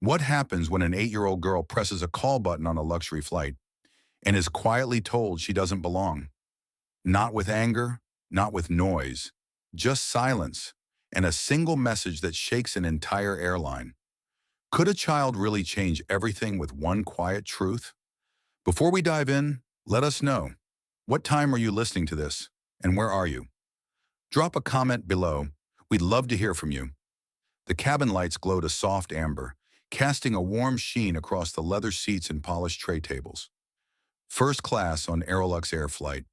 What happens when an 8-year-old girl presses a call button on a luxury flight and is quietly told she doesn't belong? Not with anger, not with noise, just silence and a single message that shakes an entire airline. Could a child really change everything with one quiet truth? Before we dive in, let us know. What time are you listening to this, and where are you? Drop a comment below. We'd love to hear from you. The cabin lights glowed a soft amber, casting a warm sheen across the leather seats and polished tray tables. First class on Aerolux Air flight.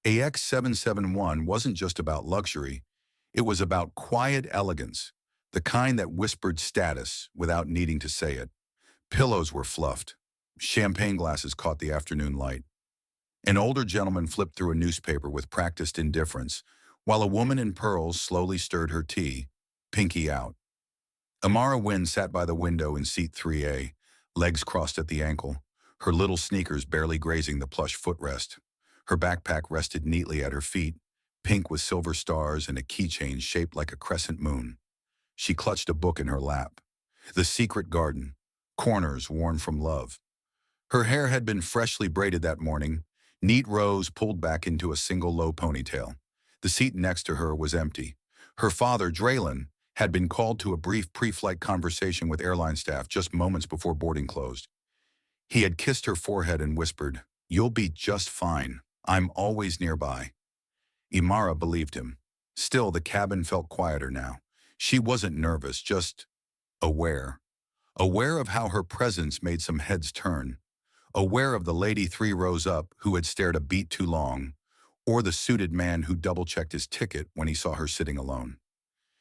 AX771 wasn't just about luxury, it was about quiet elegance, the kind that whispered status without needing to say it. Pillows were fluffed. Champagne glasses caught the afternoon light. An older gentleman flipped through a newspaper with practiced indifference, while a woman in pearls slowly stirred her tea, pinky out. Amara Wynn sat by the window in seat 3A, legs crossed at the ankle, her little sneakers barely grazing the plush footrest. Her backpack rested neatly at her feet, pink with silver stars and a keychain shaped like a crescent moon. She clutched a book in her lap. The Secret Garden, Corners Worn from Love. Her hair had been freshly braided that morning, neat rows pulled back into a single low ponytail. The seat next to her was empty. Her father, Draylon, had been called to a brief pre-flight conversation with airline staff just moments before boarding closed. He had kissed her forehead and whispered, "You'll be just fine. I'm always nearby." Imara believed him. Still, the cabin felt quieter now. She wasn't nervous, just aware. Aware of how her presence made some heads turn. Aware of the lady 3 rows up who had stared a beat too long, or the suited man who double-checked his ticket when he saw her sitting alone.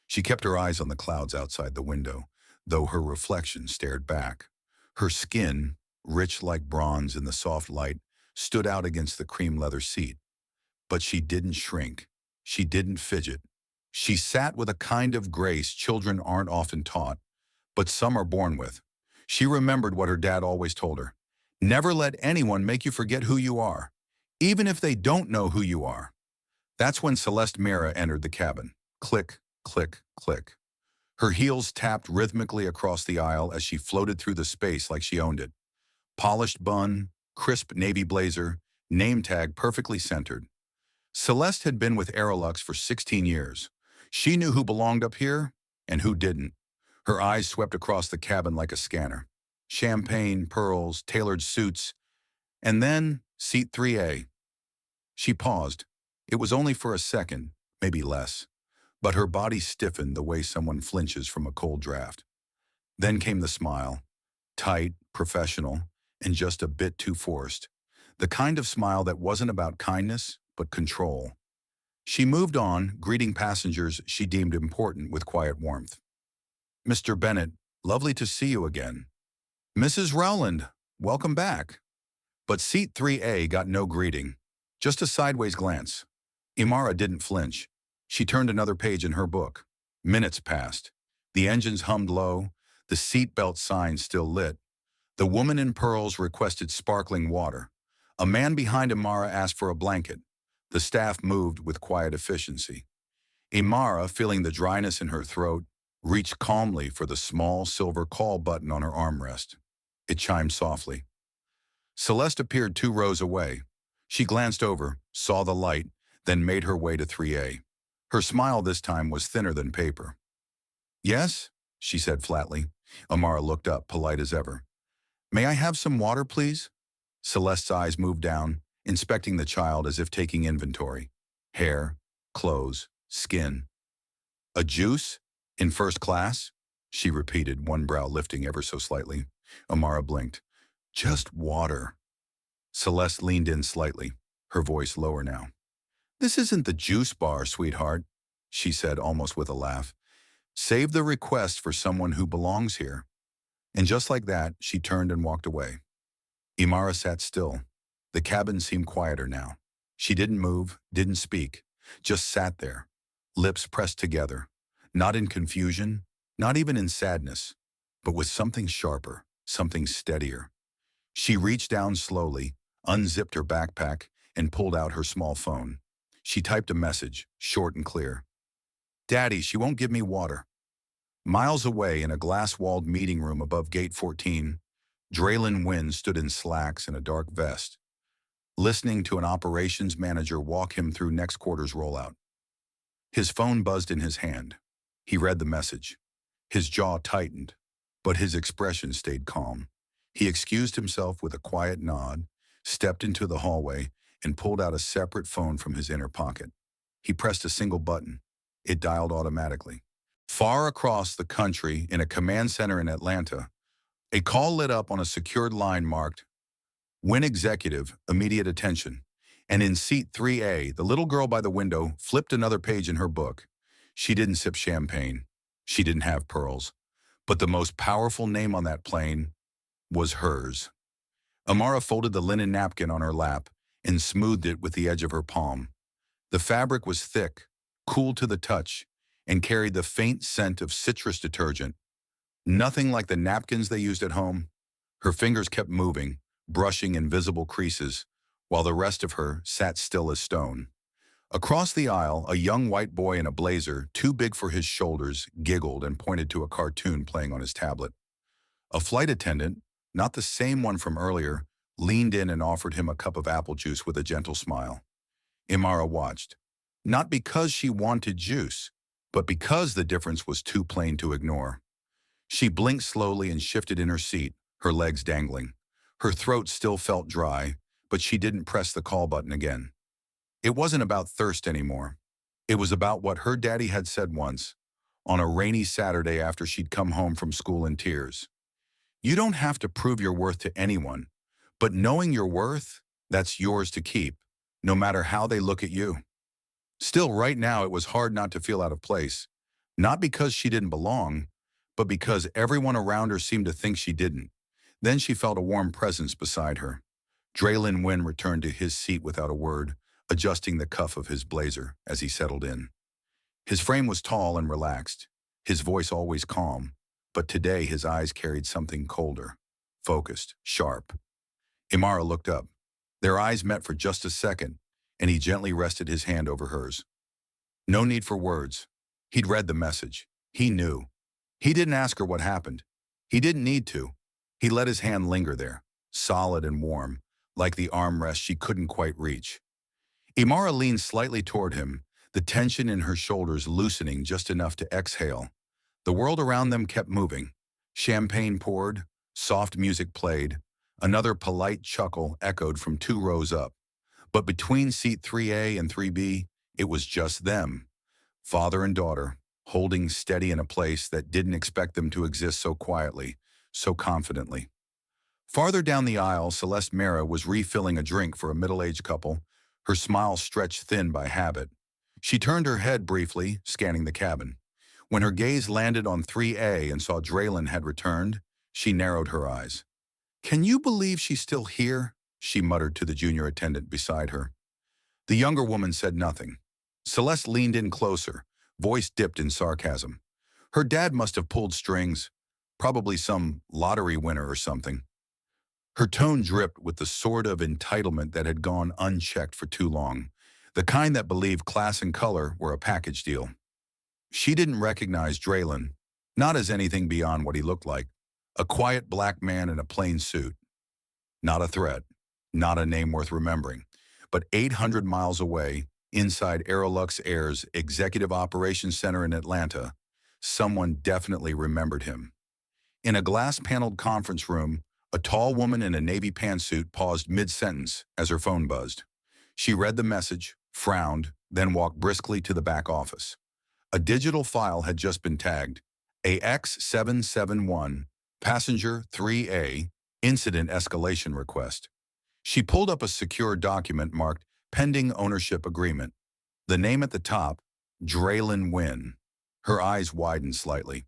She kept her eyes on the clouds outside the window, though her reflection stared back. Her skin, rich like bronze in the soft light, stood out against the cream leather seat. But she didn't shrink. She didn't fidget. She sat with a kind of grace children aren't often taught, but some are born with. She remembered what her dad always told her. Never let anyone make you forget who you are, even if they don't know who you are. That's when Celeste Mira entered the cabin. Click, click, click. Her heels tapped rhythmically across the aisle as she floated through the space like she owned it. Polished bun, crisp navy blazer, name tag perfectly centered. Celeste had been with Aerolux for 16 years. She knew who belonged up here and who didn't. Her eyes swept across the cabin like a scanner. Champagne, pearls, tailored suits, and then seat 3A. She paused. It was only for a second, maybe less, but her body stiffened the way someone flinches from a cold draft. Then came the smile, tight, professional, and just a bit too forced. The kind of smile that wasn't about kindness, but control. She moved on, greeting passengers she deemed important with quiet warmth. "Mr. Bennett, lovely to see you again." "Mrs. Rowland, welcome back." But seat 3A got no greeting, just a sideways glance. Imara didn't flinch. She turned another page in her book. Minutes passed. The engines hummed low, the seatbelt sign still lit. The woman in pearls requested sparkling water. A man behind Imara asked for a blanket. The staff moved with quiet efficiency. Imara, feeling the dryness in her throat, reached calmly for the small silver call button on her armrest. It chimed softly. Celeste appeared 2 rows away. She glanced over, saw the light, then made her way to 3A. Her smile this time was thinner than paper. "Yes?" she said flatly. Amara looked up, polite as ever. "May I have some water, please?" Celeste's eyes moved down, inspecting the child as if taking inventory. Hair, clothes, skin. "A juice? In first class?" she repeated, one brow lifting ever so slightly. Amara blinked. "Just water." Celeste leaned in slightly, her voice lower now. "This isn't the juice bar, sweetheart," she said almost with a laugh. "Save the request for someone who belongs here." And just like that, she turned and walked away. Imara sat still. The cabin seemed quieter now. She didn't move, didn't speak, just sat there, lips pressed together, not in confusion, not even in sadness, but with something sharper, something steadier. She reached down slowly, unzipped her backpack, and pulled out her small phone. She typed a message, short and clear. "Daddy, she won't give me water." Miles away in a glass-walled meeting room above Gate 14, Draylin Wynn stood in slacks and a dark vest, listening to an operations manager walk him through next quarter's rollout. His phone buzzed in his hand. He read the message. His jaw tightened, but his expression stayed calm. He excused himself with a quiet nod, stepped into the hallway, and pulled out a separate phone from his inner pocket. He pressed a single button. It dialed automatically. Far across the country, in a command center in Atlanta, a call lit up on a secured line marked, "Win Executive, immediate attention." And in seat 3A, the little girl by the window flipped another page in her book. She didn't sip champagne. She didn't have pearls. But the most powerful name on that plane was hers. Amara folded the linen napkin on her lap and smoothed it with the edge of her palm. The fabric was thick, cool to the touch, and carried the faint scent of citrus detergent. Nothing like the napkins they used at home. Her fingers kept moving, brushing invisible creases, while the rest of her sat still as stone. Across the aisle, a young white boy in a blazer, too big for his shoulders, giggled and pointed to a cartoon playing on his tablet. A flight attendant, not the same one from earlier, leaned in and offered him a cup of apple juice with a gentle smile. Imara watched, not because she wanted juice, but because the difference was too plain to ignore. She blinked slowly and shifted in her seat, her legs dangling. Her throat still felt dry, but she didn't press the call button again. It wasn't about thirst anymore. It was about what her daddy had said once, on a rainy Saturday after she'd come home from school in tears. You don't have to prove your worth to anyone, but knowing your worth, that's yours to keep, no matter how they look at you. Still, right now, it was hard not to feel out of place, not because she didn't belong, but because everyone around her seemed to think she didn't. Then she felt a warm presence beside her. Draylin Wynn returned to his seat without a word, adjusting the cuff of his blazer as he settled in. His frame was tall and relaxed, his voice always calm, but today his eyes carried something colder, focused, sharp. Imara looked up. Their eyes met for just a second, and he gently rested his hand over hers. No need for words. He'd read the message. He knew. He didn't ask her what happened. He didn't need to. He let his hand linger there, solid and warm, like the armrest she couldn't quite reach. Imara leaned slightly toward him, the tension in her shoulders loosening just enough to exhale. The world around them kept moving. Champagne poured, soft music played, another polite chuckle echoed from 2 rows up. But between seat 3A and 3B, it was just them, father and daughter, holding steady in a place that didn't expect them to exist so quietly, so confidently. Farther down the aisle, Celeste Mera was refilling a drink for a middle-aged couple, her smile stretched thin by habit. She turned her head briefly, scanning the cabin. When her gaze landed on 3A and saw Draylin had returned, she narrowed her eyes. "Can you believe she's still here?" she muttered to the junior attendant beside her. The younger woman said nothing. Celeste leaned in closer, voice dipped in sarcasm. Her dad must have pulled strings, probably some lottery winner or something. Her tone dripped with the sort of entitlement that had gone unchecked for too long, the kind that believed class and color were a package deal. She didn't recognize Draylin, not as anything beyond what he looked like, a quiet black man in a plain suit. Not a threat, not a name worth remembering, but 800 miles away, inside Aerolux Air's Executive Operations Center in Atlanta, someone definitely remembered him. In a glass-paneled conference room, a tall woman in a navy pantsuit paused mid-sentence as her phone buzzed. She read the message, frowned, then walked briskly to the back office. A digital file had just been tagged, AX771, Passenger 3A, Incident Escalation Request. She pulled up a secure document marked Pending Ownership Agreement. The name at the top, Draylin Wynn. Her eyes widened slightly.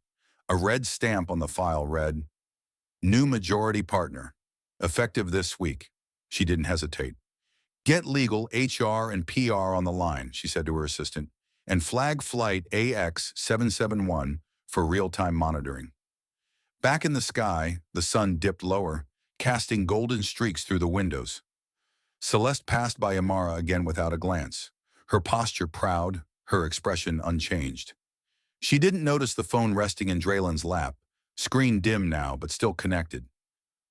A red stamp on the file read, New Majority Partner. Effective this week. She didn't hesitate. Get legal, HR, and PR on the line, she said to her assistant, and flag flight AX771 for real-time monitoring. Back in the sky, the sun dipped lower, casting golden streaks through the windows. Celeste passed by Imara again without a glance, her posture proud, her expression unchanged. She didn't notice the phone resting in Draylen's lap, screen dim now but still connected.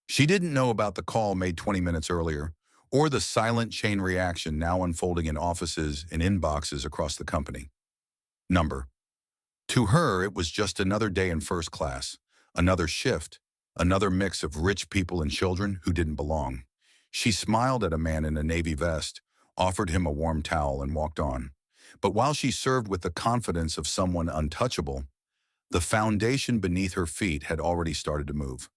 She didn't know about the call made 20 minutes earlier, or the silent chain reaction now unfolding in offices and inboxes across the company. Number. To her, it was just another day in first class, another shift, another mix of rich people and children who didn't belong. She smiled at a man in a navy vest, offered him a warm towel, and walked on. But while she served with the confidence of someone untouchable, the foundation beneath her feet had already started to move.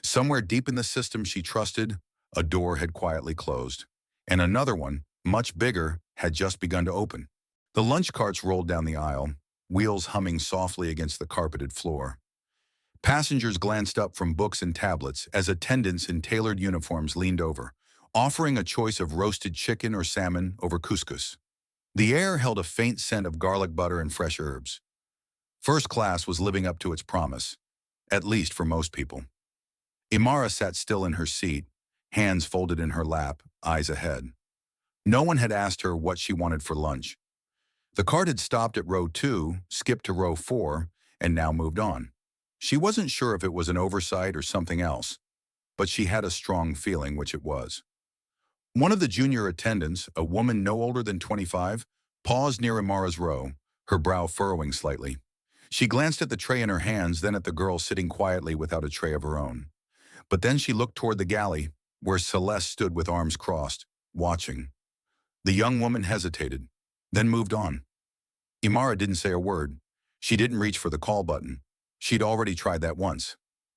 Somewhere deep in the system she trusted, a door had quietly closed, and another one, much bigger, had just begun to open. The lunch carts rolled down the aisle, wheels humming softly against the carpeted floor. Passengers glanced up from books and tablets as attendants in tailored uniforms leaned over, offering a choice of roasted chicken or salmon over couscous. The air held a faint scent of garlic butter and fresh herbs. First class was living up to its promise, at least for most people. Imara sat still in her seat, hands folded in her lap, eyes ahead. No one had asked her what she wanted for lunch. The cart had stopped at row 2, skipped to row 4, and now moved on. She wasn't sure if it was an oversight or something else, but she had a strong feeling which it was. One of the junior attendants, a woman no older than 25, paused near Imara's row, her brow furrowing slightly. She glanced at the tray in her hands, then at the girl sitting quietly without a tray of her own. But then she looked toward the galley, where Celeste stood with arms crossed, watching. The young woman hesitated, then moved on. Imara didn't say a word. She didn't reach for the call button. She'd already tried that once.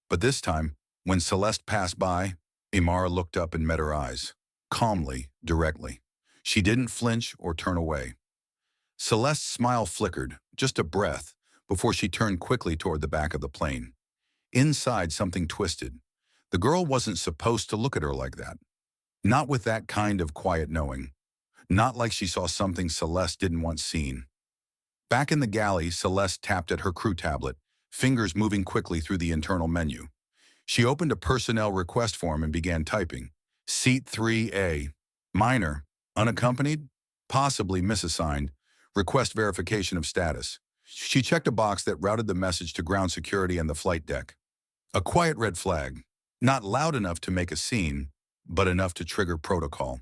But this time, when Celeste passed by, Imara looked up and met her eyes, calmly, directly. She didn't flinch or turn away. Celeste's smile flickered, just a breath, before she turned quickly toward the back of the plane. Inside, something twisted. The girl wasn't supposed to look at her like that. Not with that kind of quiet knowing. Not like she saw something Celeste didn't want seen. Back in the galley, Celeste tapped at her crew tablet, fingers moving quickly through the internal menu. She opened a personnel request form and began typing. Seat 3A. Minor. Unaccompanied? Possibly misassigned. Request verification of status. She checked a box that routed the message to ground security and the flight deck. A quiet red flag. Not loud enough to make a scene, but enough to trigger protocol.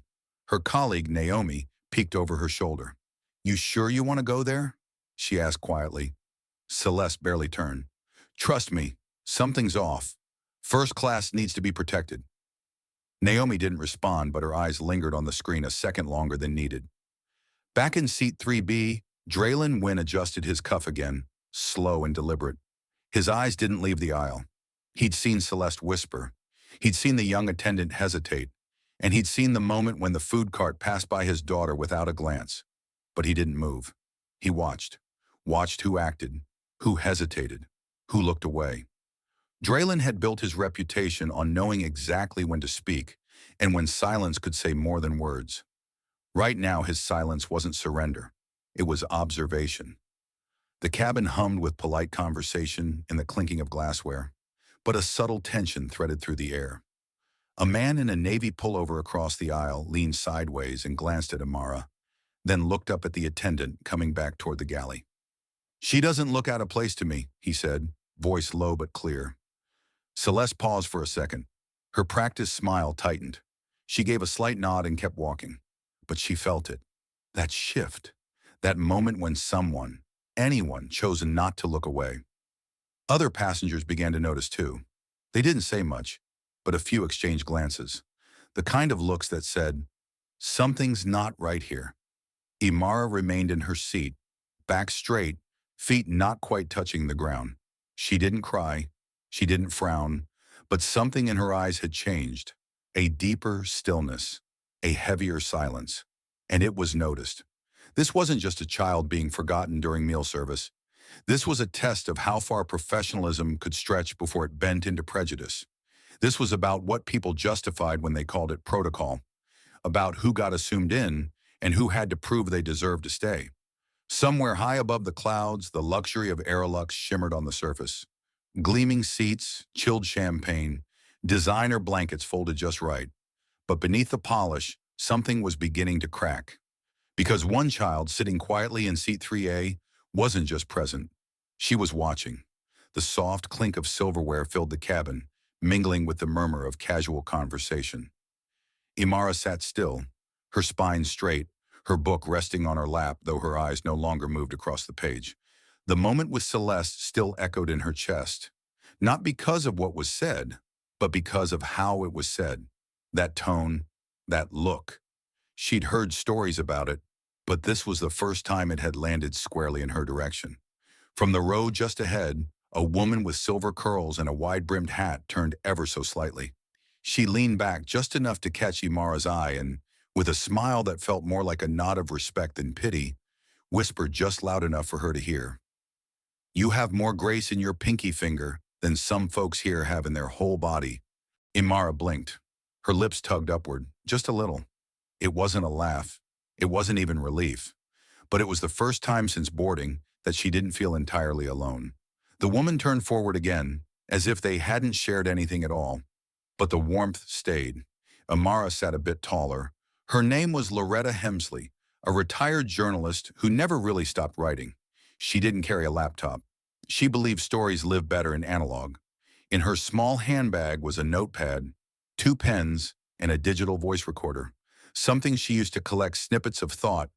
Her colleague, Naomi, peeked over her shoulder. You sure you want to go there? She asked quietly. Celeste barely turned. Trust me, something's off. First class needs to be protected. Naomi didn't respond, but her eyes lingered on the screen a second longer than needed. Back in seat 3B, Draylen Wynn adjusted his cuff again, slow and deliberate. His eyes didn't leave the aisle. He'd seen Celeste whisper. He'd seen the young attendant hesitate. And he'd seen the moment when the food cart passed by his daughter without a glance. But he didn't move. He watched. Watched who acted, who hesitated, who looked away. Draylen had built his reputation on knowing exactly when to speak, and when silence could say more than words. Right now, his silence wasn't surrender. It was observation. The cabin hummed with polite conversation and the clinking of glassware, but a subtle tension threaded through the air. A man in a navy pullover across the aisle leaned sideways and glanced at Imara, then looked up at the attendant coming back toward the galley. She doesn't look out of place to me, he said, voice low but clear. Celeste paused for a second. Her practiced smile tightened. She gave a slight nod and kept walking. But she felt it. That shift. That moment when someone, anyone, chose not to look away. Other passengers began to notice too. They didn't say much, but a few exchanged glances. The kind of looks that said, something's not right here. Imara remained in her seat, back straight, feet not quite touching the ground. She didn't cry. She didn't frown, but something in her eyes had changed. A deeper stillness, a heavier silence, and it was noticed. This wasn't just a child being forgotten during meal service. This was a test of how far professionalism could stretch before it bent into prejudice. This was about what people justified when they called it protocol, about who got assumed in and who had to prove they deserved to stay. Somewhere high above the clouds, the luxury of Airlux shimmered on the surface. Gleaming seats, chilled champagne, designer blankets folded just right. But beneath the polish, something was beginning to crack. Because one child sitting quietly in seat 3A wasn't just present. She was watching. The soft clink of silverware filled the cabin, mingling with the murmur of casual conversation. Imara sat still, her spine straight, her book resting on her lap, though her eyes no longer moved across the page. The moment with Celeste still echoed in her chest, not because of what was said, but because of how it was said. That tone, that look. She'd heard stories about it, but this was the first time it had landed squarely in her direction. From the road just ahead, a woman with silver curls and a wide-brimmed hat turned ever so slightly. She leaned back just enough to catch Imara's eye and, with a smile that felt more like a nod of respect than pity, whispered just loud enough for her to hear. "You have more grace in your pinky finger than some folks here have in their whole body." Imara blinked. Her lips tugged upward, just a little. It wasn't a laugh. It wasn't even relief. But it was the first time since boarding that she didn't feel entirely alone. The woman turned forward again, as if they hadn't shared anything at all. But the warmth stayed. Imara sat a bit taller. Her name was Loretta Hemsley, a retired journalist who never really stopped writing. She didn't carry a laptop. She believed stories live better in analog. In her small handbag was a notepad, 2 pens, and a digital voice recorder, something she used to collect snippets of thought,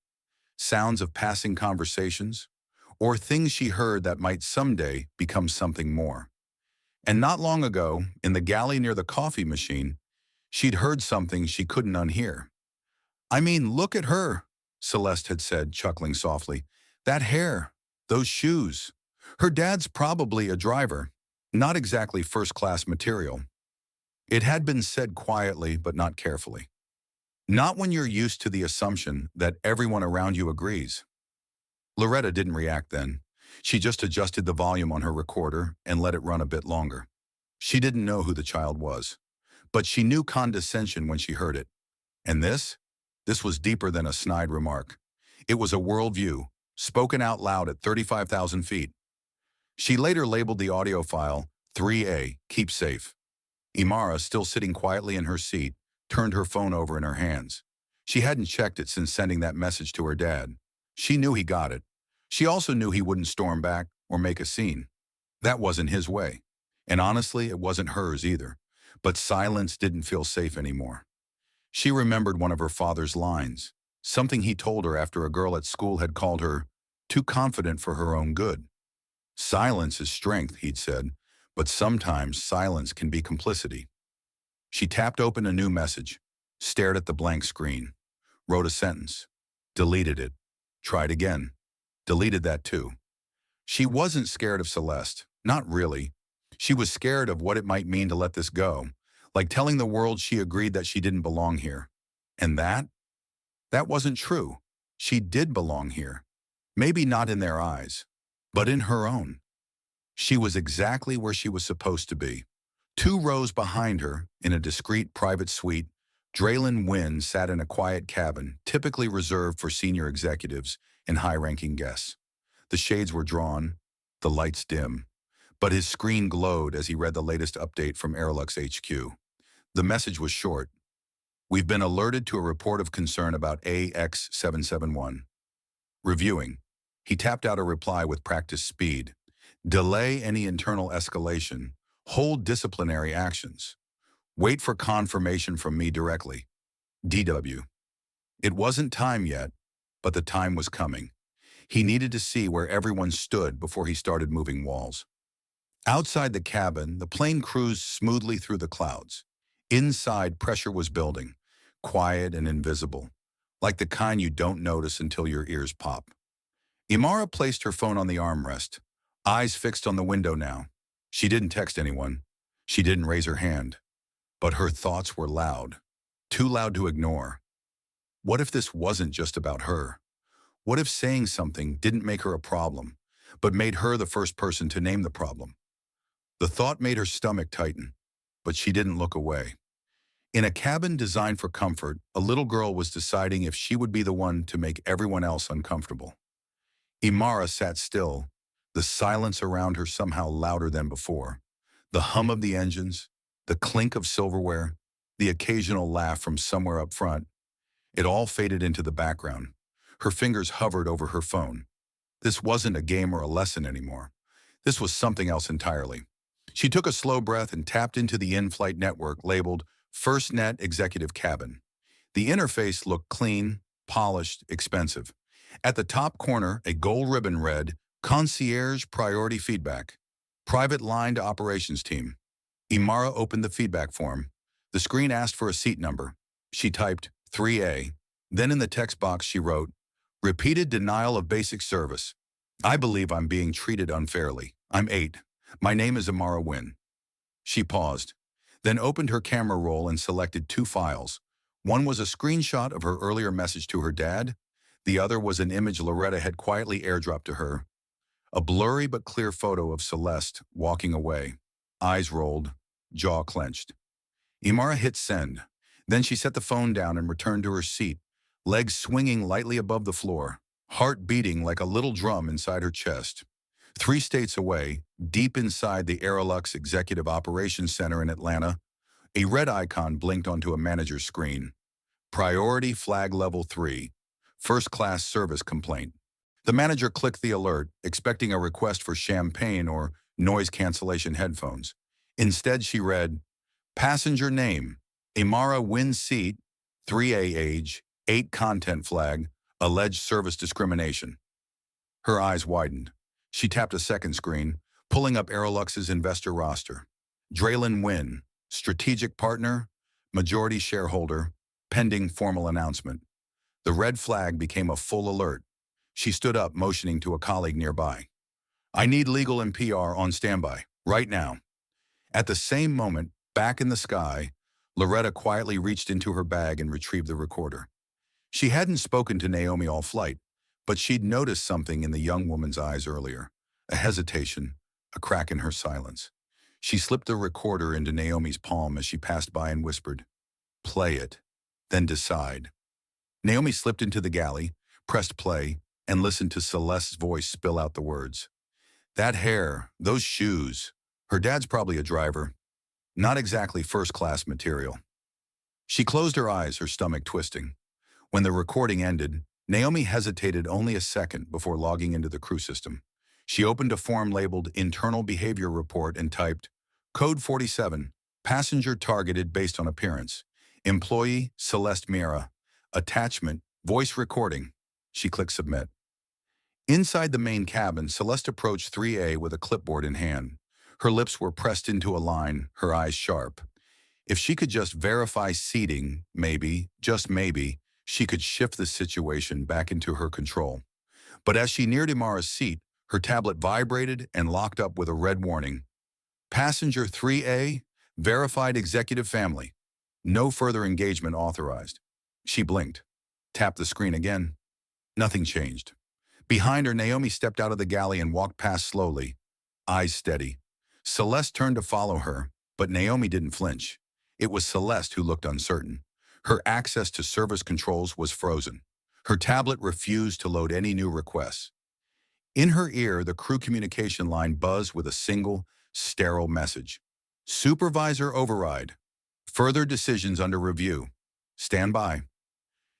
sounds of passing conversations, or things she heard that might someday become something more. And not long ago, in the galley near the coffee machine, she'd heard something she couldn't unhear. "I mean, look at her," Celeste had said, chuckling softly. "That hair, those shoes. Her dad's probably a driver, not exactly first-class material." It had been said quietly, but not carefully. Not when you're used to the assumption that everyone around you agrees. Loretta didn't react then. She just adjusted the volume on her recorder and let it run a bit longer. She didn't know who the child was, but she knew condescension when she heard it. And this was deeper than a snide remark. It was a worldview, spoken out loud at 35,000 feet. She later labeled the audio file 3A, keep safe. Imara, still sitting quietly in her seat, turned her phone over in her hands. She hadn't checked it since sending that message to her dad. She knew he got it. She also knew he wouldn't storm back or make a scene. That wasn't his way. And honestly, it wasn't hers either. But silence didn't feel safe anymore. She remembered one of her father's lines, something he told her after a girl at school had called her too confident for her own good. "Silence is strength," he'd said, "but sometimes silence can be complicity." She tapped open a new message, stared at the blank screen, wrote a sentence, deleted it, tried again, deleted that too. She wasn't scared of Celeste, not really. She was scared of what it might mean to let this go, like telling the world she agreed that she didn't belong here. And that wasn't true. She did belong here. Maybe not in their eyes, but in her own. She was exactly where she was supposed to be. 2 rows behind her, in a discreet private suite, Draylin Wynn sat in a quiet cabin, typically reserved for senior executives and high-ranking guests. The shades were drawn, the lights dim, but his screen glowed as he read the latest update from Airlux HQ. The message was short. "We've been alerted to a report of concern about AX771. Reviewing." He tapped out a reply with practiced speed. "Delay any internal escalation. Hold disciplinary actions. Wait for confirmation from me directly. DW." It wasn't time yet, but the time was coming. He needed to see where everyone stood before he started moving walls. Outside the cabin, the plane cruised smoothly through the clouds. Inside, pressure was building, quiet and invisible, like the kind you don't notice until your ears pop. Imara placed her phone on the armrest, eyes fixed on the window now. She didn't text anyone. She didn't raise her hand. But her thoughts were loud, too loud to ignore. What if this wasn't just about her? What if saying something didn't make her a problem, but made her the first person to name the problem? The thought made her stomach tighten, but she didn't look away. In a cabin designed for comfort, a little girl was deciding if she would be the one to make everyone else uncomfortable. Imara sat still, the silence around her somehow louder than before. The hum of the engines, the clink of silverware, the occasional laugh from somewhere up front. It all faded into the background. Her fingers hovered over her phone. This wasn't a game or a lesson anymore. This was something else entirely. She took a slow breath and tapped into the in-flight network labeled FirstNet Executive Cabin. The interface looked clean, polished, expensive. At the top corner, a gold ribbon read, Concierge Priority Feedback. Private Line to Operations Team. Imara opened the feedback form. The screen asked for a seat number. She typed 3A. Then in the text box she wrote, Repeated denial of basic service. I believe I'm being treated unfairly. I'm 8. My name is Imara Wynn. She paused, then opened her camera roll and selected 2 files. One was a screenshot of her earlier message to her dad. The other was an image Loretta had quietly airdropped to her. A blurry but clear photo of Celeste walking away, eyes rolled, jaw clenched. Imara hit send. Then she set the phone down and returned to her seat, legs swinging lightly above the floor, heart beating like a little drum inside her chest. 3 states away, deep inside the Aerolux Executive Operations Center in Atlanta, a red icon blinked onto a manager's screen. Priority Flag Level 3, First Class Service Complaint. The manager clicked the alert, expecting a request for champagne or noise cancellation headphones. Instead, she read, Passenger name, Imara Wynn seat, 3A age, 8 content flag, alleged service discrimination. Her eyes widened. She tapped a second screen, pulling up Aerolux's investor roster. Draylin Wynn, strategic partner, majority shareholder, pending formal announcement. The red flag became a full alert. She stood up, motioning to a colleague nearby. I need legal and PR on standby, right now. At the same moment, back in the sky, Loretta quietly reached into her bag and retrieved the recorder. She hadn't spoken to Naomi all flight, but she'd noticed something in the young woman's eyes earlier, a hesitation, a crack in her silence. She slipped the recorder into Naomi's palm as she passed by and whispered, Play it, then decide. Naomi slipped into the galley, pressed play, and listened to Celeste's voice spill out the words. That hair, those shoes. Her dad's probably a driver. Not exactly first-class material. She closed her eyes, her stomach twisting. When the recording ended, Naomi hesitated only a second before logging into the crew system. She opened a form labeled Internal Behavior Report and typed, Code 47, passenger targeted based on appearance. Employee, Celeste Mira. Attachment, voice recording. She clicked Submit. Inside the main cabin, Celeste approached 3A with a clipboard in hand. Her lips were pressed into a line, her eyes sharp. If she could just verify seating, maybe, just maybe, she could shift the situation back into her control. But as she neared Imara's seat, her tablet vibrated and locked up with a red warning. Passenger 3A, verified executive family. No further engagement authorized. She blinked, tapped the screen again. Nothing changed. Behind her, Naomi stepped out of the galley and walked past slowly, eyes steady. Celeste turned to follow her, but Naomi didn't flinch. It was Celeste who looked uncertain. Her access to service controls was frozen. Her tablet refused to load any new requests. In her ear, the crew communication line buzzed with a single, sterile message. Supervisor override. Further decisions under review. Stand by.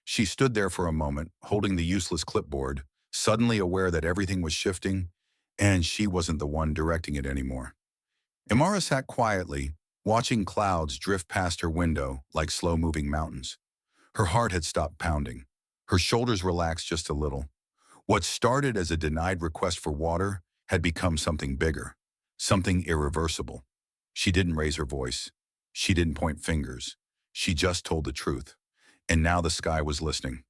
She stood there for a moment, holding the useless clipboard, suddenly aware that everything was shifting, and she wasn't the one directing it anymore. Imara sat quietly, watching clouds drift past her window like slow-moving mountains. Her heart had stopped pounding. Her shoulders relaxed just a little. What started as a denied request for water had become something bigger, something irreversible. She didn't raise her voice. She didn't point fingers. She just told the truth. And now the sky was listening.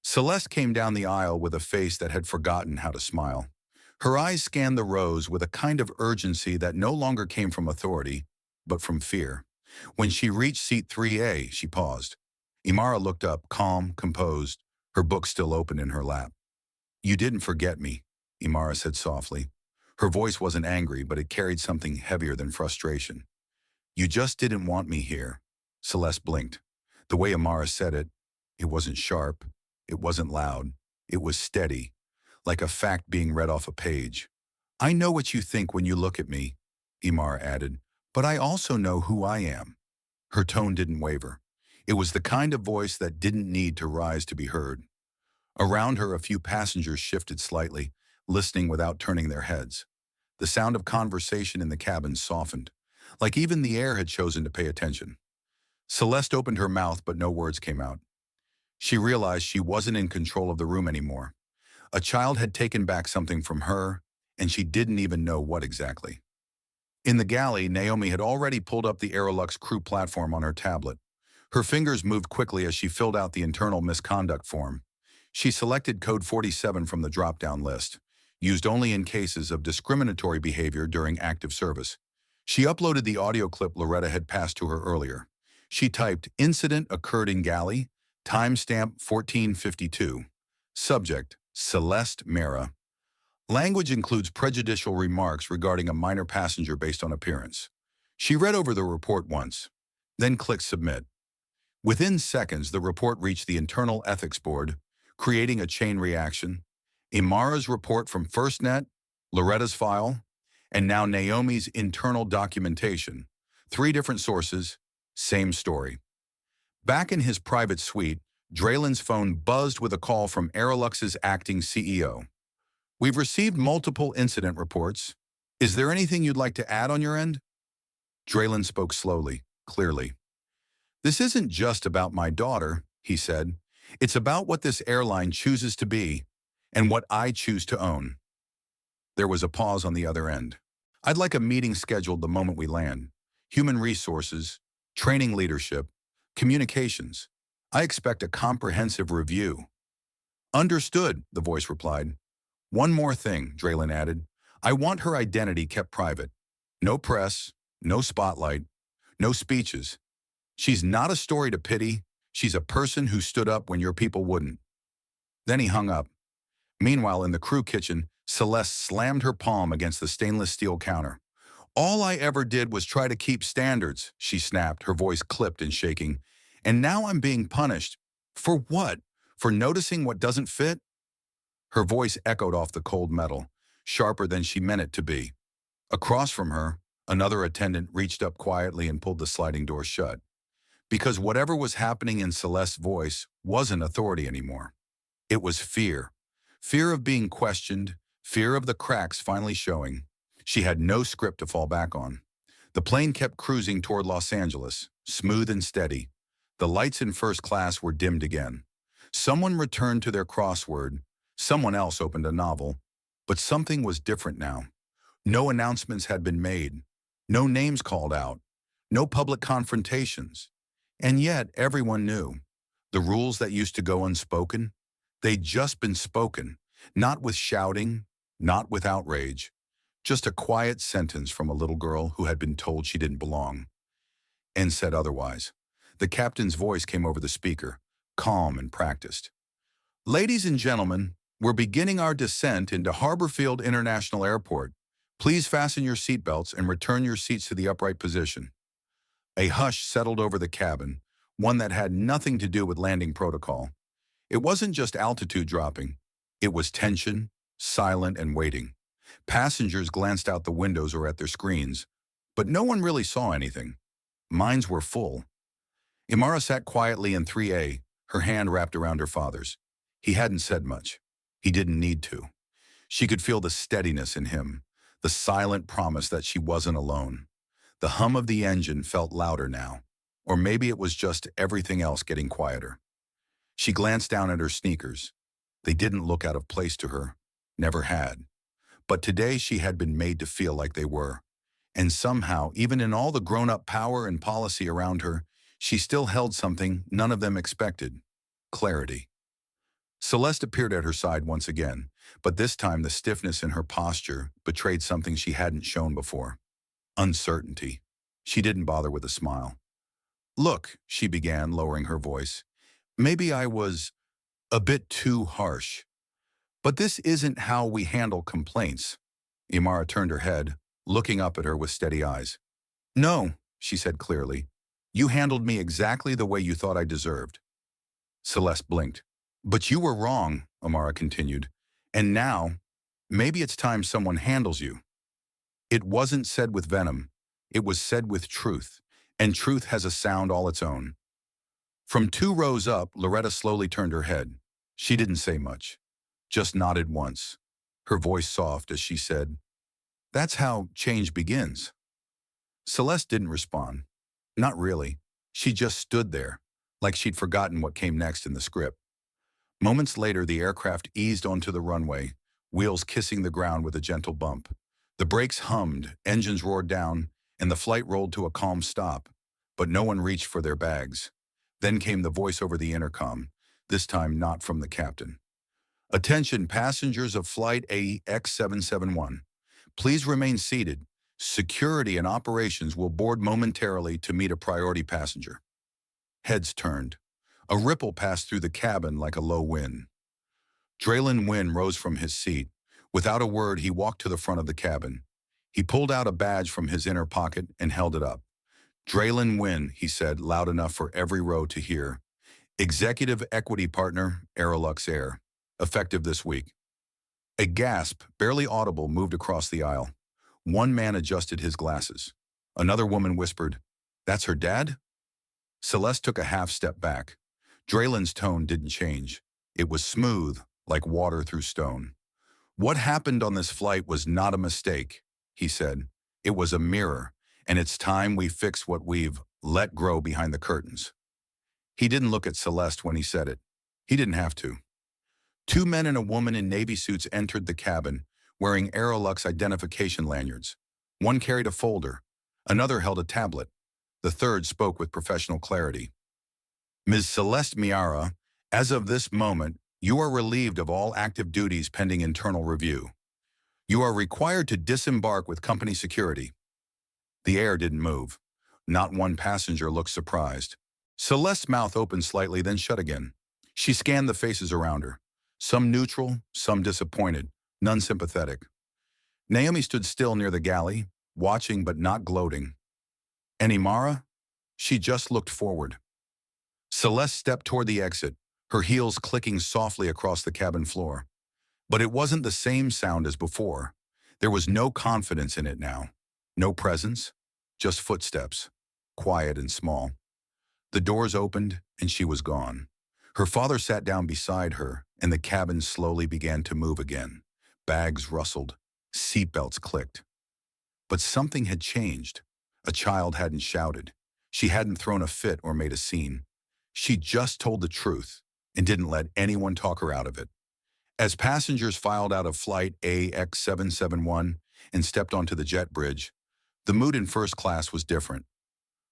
Celeste came down the aisle with a face that had forgotten how to smile. Her eyes scanned the rows with a kind of urgency that no longer came from authority, but from fear. When she reached seat 3A, she paused. Imara looked up, calm, composed, her book still open in her lap. You didn't forget me, Imara said softly. Her voice wasn't angry, but it carried something heavier than frustration. You just didn't want me here. Celeste blinked. The way Imara said it, it wasn't sharp, it wasn't loud, it was steady, like a fact being read off a page. I know what you think when you look at me, Imara added, but I also know who I am. Her tone didn't waver. It was the kind of voice that didn't need to rise to be heard. Around her, a few passengers shifted slightly, listening without turning their heads. The sound of conversation in the cabin softened, like even the air had chosen to pay attention. Celeste opened her mouth, but no words came out. She realized she wasn't in control of the room anymore. A child had taken back something from her, and she didn't even know what exactly. In the galley, Naomi had already pulled up the Aerolux crew platform on her tablet. Her fingers moved quickly as she filled out the internal misconduct form. She selected code 47 from the drop-down list, used only in cases of discriminatory behavior during active service. She uploaded the audio clip Loretta had passed to her earlier. She typed, "Incident occurred in galley, timestamp 1452. Subject, Celeste Mera. Language includes prejudicial remarks regarding a minor passenger based on appearance." She read over the report once, then clicked Submit. Within seconds, the report reached the Internal Ethics Board, creating a chain reaction. Imara's report from FirstNet, Loretta's file, and now Naomi's internal documentation. 3 different sources, same story. Back in his private suite, Draylen's phone buzzed with a call from Aerolux's acting CEO. "We've received multiple incident reports. Is there anything you'd like to add on your end?" Draylen spoke slowly, clearly. "This isn't just about my daughter," he said. "It's about what this airline chooses to be and what I choose to own." There was a pause on the other end. "I'd like a meeting scheduled the moment we land. Human resources, training leadership, communications. I expect a comprehensive review." "Understood," the voice replied. "One more thing," Draylen added. "I want her identity kept private. No press, no spotlight, no speeches. She's not a story to pity. She's a person who stood up when your people wouldn't." Then he hung up. Meanwhile, in the crew kitchen, Celeste slammed her palm against the stainless steel counter. "All I ever did was try to keep standards," she snapped, her voice clipped and shaking. "And now I'm being punished. For what? For noticing what doesn't fit?" Her voice echoed off the cold metal, sharper than she meant it to be. Across from her, another attendant reached up quietly and pulled the sliding door shut. Because whatever was happening in Celeste's voice wasn't authority anymore. It was fear. Fear of being questioned, fear of the cracks finally showing. She had no script to fall back on. The plane kept cruising toward Los Angeles, smooth and steady. The lights in first class were dimmed again. Someone returned to their crossword. Someone else opened a novel. But something was different now. No announcements had been made. No names called out. No public confrontations. And yet everyone knew. The rules that used to go unspoken, they'd just been spoken, not with shouting, not with outrage. Just a quiet sentence from a little girl who had been told she didn't belong, and said otherwise. The captain's voice came over the speaker, calm and practiced. "Ladies and gentlemen, we're beginning our descent into Harborfield International Airport. Please fasten your seatbelts and return your seats to the upright position." A hush settled over the cabin, one that had nothing to do with landing protocol. It wasn't just altitude dropping. It was tension, silent and waiting. Passengers glanced out the windows or at their screens, but no one really saw anything. Minds were full. Imara sat quietly in 3A, her hand wrapped around her father's. He hadn't said much. He didn't need to. She could feel the steadiness in him, the silent promise that she wasn't alone. The hum of the engine felt louder now, or maybe it was just everything else getting quieter. She glanced down at her sneakers. They didn't look out of place to her, never had. But today she had been made to feel like they were. And somehow, even in all the grown-up power and policy around her, she still held something none of them expected: clarity. Celeste appeared at her side once again, but this time the stiffness in her posture betrayed something she hadn't shown before: uncertainty. She didn't bother with a smile. "Look," she began, lowering her voice, "maybe I was a bit too harsh. But this isn't how we handle complaints." Imara turned her head, looking up at her with steady eyes. "No," she said clearly. "You handled me exactly the way you thought I deserved." Celeste blinked. "But you were wrong," Imara continued. "And now, maybe it's time someone handles you." It wasn't said with venom. It was said with truth, and truth has a sound all its own. From 2 rows up, Loretta slowly turned her head. She didn't say much, just nodded once, her voice soft as she said, That's how change begins. Celeste didn't respond. Not really. She just stood there, like she'd forgotten what came next in the script. Moments later, the aircraft eased onto the runway, wheels kissing the ground with a gentle bump. The brakes hummed, engines roared down, and the flight rolled to a calm stop. But no one reached for their bags. Then came the voice over the intercom, this time not from the captain. Attention passengers of Flight AX771. Please remain seated. Security and operations will board momentarily to meet a priority passenger. Heads turned. A ripple passed through the cabin like a low wind. Draylon Wynn rose from his seat. Without a word, he walked to the front of the cabin. He pulled out a badge from his inner pocket and held it up. Draylon Wynn, he said, loud enough for every row to hear. Executive Equity Partner, Aerolux Air. Effective this week. A gasp, barely audible, moved across the aisle. One man adjusted his glasses. Another woman whispered, "That's her dad?" Celeste took a half step back. Draylon's tone didn't change. It was smooth, like water through stone. "What happened on this flight was not a mistake," he said. "It was a mirror, and it's time we fix what we've let grow behind the curtains." He didn't look at Celeste when he said it. He didn't have to. Two men and a woman in Navy suits entered the cabin, wearing Aerolux identification lanyards. One carried a folder. Another held a tablet. The third spoke with professional clarity. "Ms. Celeste Miara, as of this moment, you are relieved of all active duties pending internal review. You are required to disembark with company security." The air didn't move. Not one passenger looked surprised. Celeste's mouth opened slightly, then shut again. She scanned the faces around her. Some neutral, some disappointed, none sympathetic. Naomi stood still near the galley, watching but not gloating. And Imara? She just looked forward. Celeste stepped toward the exit, her heels clicking softly across the cabin floor. But it wasn't the same sound as before. There was no confidence in it now. No presence, just footsteps, quiet and small. The doors opened, and she was gone. Her father sat down beside her, and the cabin slowly began to move again. Bags rustled, seatbelts clicked. But something had changed. A child hadn't shouted. She hadn't thrown a fit or made a scene. She just told the truth and didn't let anyone talk her out of it. As passengers filed out of Flight AX771 and stepped onto the jet bridge, the mood in first class was different.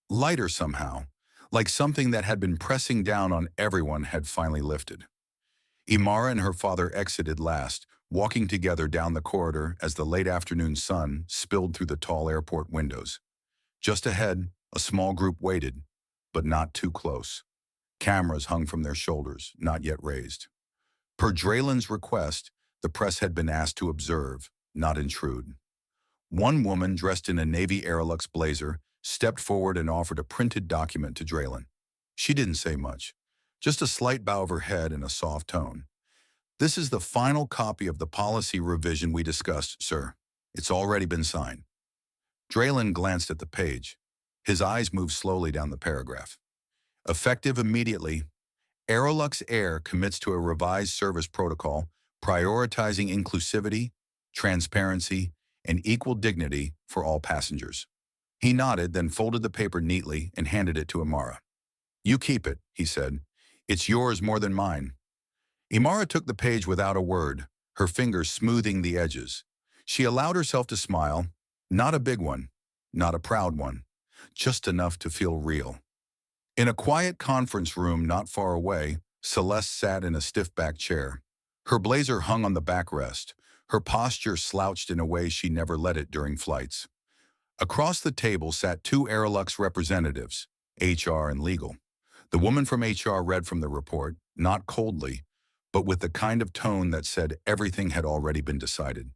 Lighter somehow, like something that had been pressing down on everyone had finally lifted. Imara and her father exited last, walking together down the corridor as the late afternoon sun spilled through the tall airport windows. Just ahead, a small group waited, but not too close. Cameras hung from their shoulders, not yet raised. Per Draylon's request, the press had been asked to observe, not intrude. One woman, dressed in a Navy Aerolux blazer, stepped forward and offered a printed document to Draylon. She didn't say much, just a slight bow of her head and a soft tone. "This is the final copy of the policy revision we discussed, sir. It's already been signed." Draylon glanced at the page. His eyes moved slowly down the paragraph. "Effective immediately, Aerolux Air commits to a revised service protocol prioritizing inclusivity, transparency, and equal dignity for all passengers." He nodded, then folded the paper neatly and handed it to Imara. "You keep it," he said. "It's yours more than mine." Imara took the page without a word, her fingers smoothing the edges. She allowed herself to smile, not a big one, not a proud one, just enough to feel real. In a quiet conference room not far away, Celeste sat in a stiff-backed chair. Her blazer hung on the backrest, her posture slouched in a way she never let it during flights. Across the table sat two Aerolux representatives, HR and legal. The woman from HR read from the report, not coldly, but with the kind of tone that said everything had already been decided.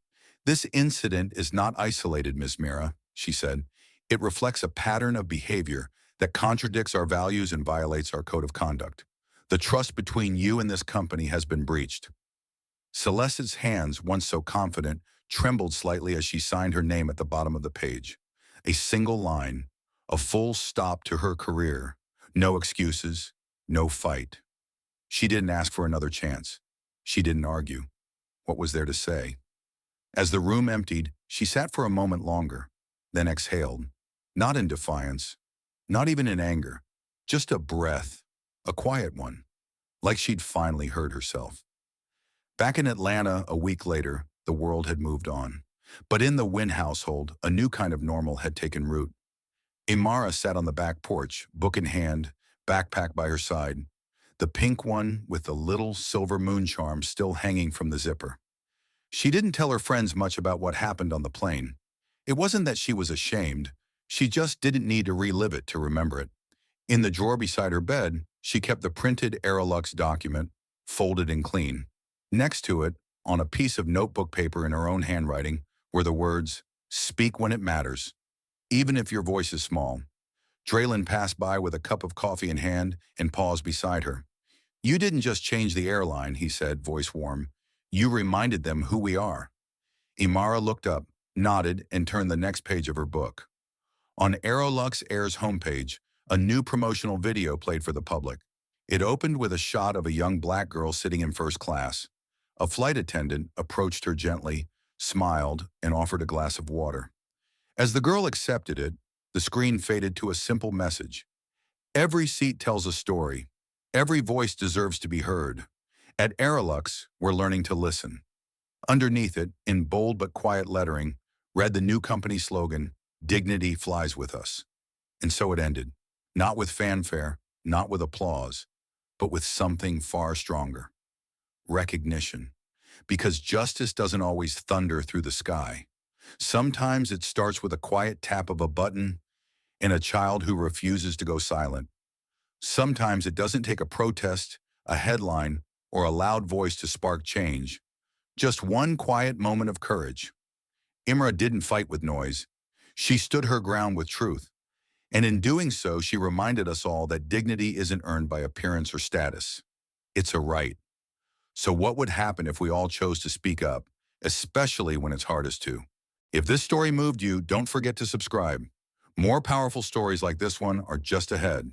"This incident is not isolated, Ms. Mira," she said. "It reflects a pattern of behavior that contradicts our values and violates our code of conduct. The trust between you and this company has been breached." Celeste's hands, once so confident, trembled slightly as she signed her name at the bottom of the page. A single line, a full stop to her career. No excuses, no fight. She didn't ask for another chance. She didn't argue. What was there to say? As the room emptied, she sat for a moment longer, then exhaled. Not in defiance, not even in anger, just a breath, a quiet one, like she'd finally heard herself. Back in Atlanta a week later, the world had moved on. But in the Wynn household, a new kind of normal had taken root. Imara sat on the back porch, book in hand, backpack by her side, the pink one with the little silver moon charm still hanging from the zipper. She didn't tell her friends much about what happened on the plane. It wasn't that she was ashamed, she just didn't need to relive it to remember it. In the drawer beside her bed, she kept the printed Aerolux document, folded and clean. Next to it, on a piece of notebook paper in her own handwriting, were the words, "Speak when it matters, even if your voice is small." Draylon passed by with a cup of coffee in hand and paused beside her. "You didn't just change the airline," he said, voice warm. "You reminded them who we are." Imara looked up, nodded, and turned the next page of her book. On Aerolux Air's homepage, a new promotional video played for the public. It opened with a shot of a young black girl sitting in first class. A flight attendant approached her gently, smiled, and offered a glass of water. As the girl accepted it, the screen faded to a simple message. Every seat tells a story. Every voice deserves to be heard. At Aerolux, we're learning to listen. Underneath it, in bold but quiet lettering, read the new company slogan, "Dignity flies with us." And so it ended. Not with fanfare, not with applause, but with something far stronger. Recognition. Because justice doesn't always thunder through the sky. Sometimes it starts with a quiet tap of a button and a child who refuses to go silent. Sometimes it doesn't take a protest, a headline, or a loud voice to spark change. Just one quiet moment of courage. Imra didn't fight with noise. She stood her ground with truth. And in doing so, she reminded us all that dignity isn't earned by appearance or status. It's a right. So what would happen if we all chose to speak up, especially when it's hardest to? If this story moved you, don't forget to subscribe. More powerful stories like this one are just ahead.